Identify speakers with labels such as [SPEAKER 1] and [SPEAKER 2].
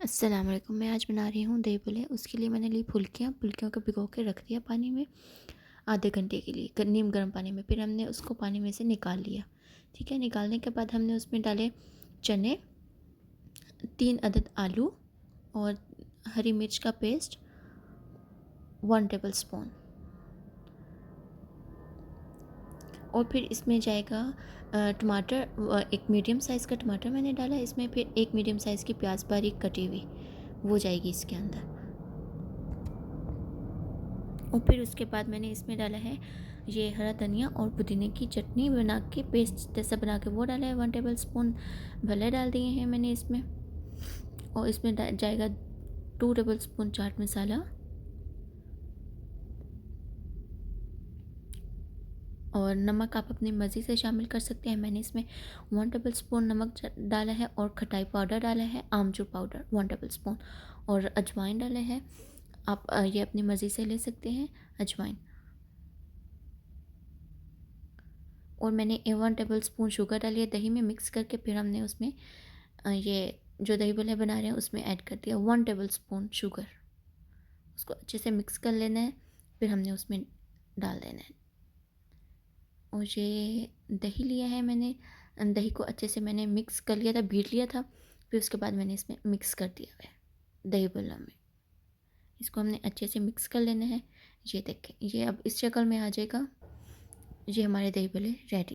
[SPEAKER 1] अस्सलाम वालेकुम। मैं आज बना रही हूँ दही भल्ले। उसके लिए मैंने ली फुल्कियाँ। फुल्कियों को भिगो के रख दिया पानी में आधे घंटे के लिए, नीम गर्म पानी में। फिर हमने उसको पानी में से निकाल लिया। ठीक है, निकालने के बाद हमने उसमें डाले चने, 3 अदद आलू और हरी मिर्च का पेस्ट 1 टेबल स्पून। और फिर इसमें जाएगा टमाटर, एक मीडियम साइज़ का टमाटर मैंने डाला इसमें। फिर एक मीडियम साइज़ की प्याज बारीक कटी हुई, वो जाएगी इसके अंदर। और फिर उसके बाद मैंने इसमें डाला है ये हरा धनिया और पुदीने की चटनी बना के, पेस्ट जैसा बना के वो डाला है। 1 टेबल स्पून भले डाल दिए हैं मैंने इसमें। और इसमें जाएगा 2 टेबल स्पून चाट मसाला और नमक आप अपनी मर्ज़ी से शामिल कर सकते हैं। मैंने इसमें 1 टेबल स्पून नमक डाला है और खटाई पाउडर डाला है, आमचूर पाउडर 1 टेबल स्पून और अजवाइन डाले हैं। आप ये अपनी मर्ज़ी से ले सकते हैं अजवाइन। और मैंने 1 टेबल स्पून शुगर डाली है दही में मिक्स करके। फिर हमने उसमें ये जो दही भल्ले बना रहे हैं उसमें ऐड कर दिया 1 टेबल स्पून शुगर। उसको अच्छे से मिक्स कर लेना है, फिर हमने उसमें डाल देना है। और ये दही लिया है मैंने, दही को अच्छे से मैंने मिक्स कर लिया था, बीट लिया था। फिर उसके बाद मैंने इसमें मिक्स कर दिया है दही भल्ला में। इसको हमने अच्छे से मिक्स कर लेना है। ये देखें, ये अब इस शक्ल में आ जाएगा। ये हमारे दही भल्ले रेडी।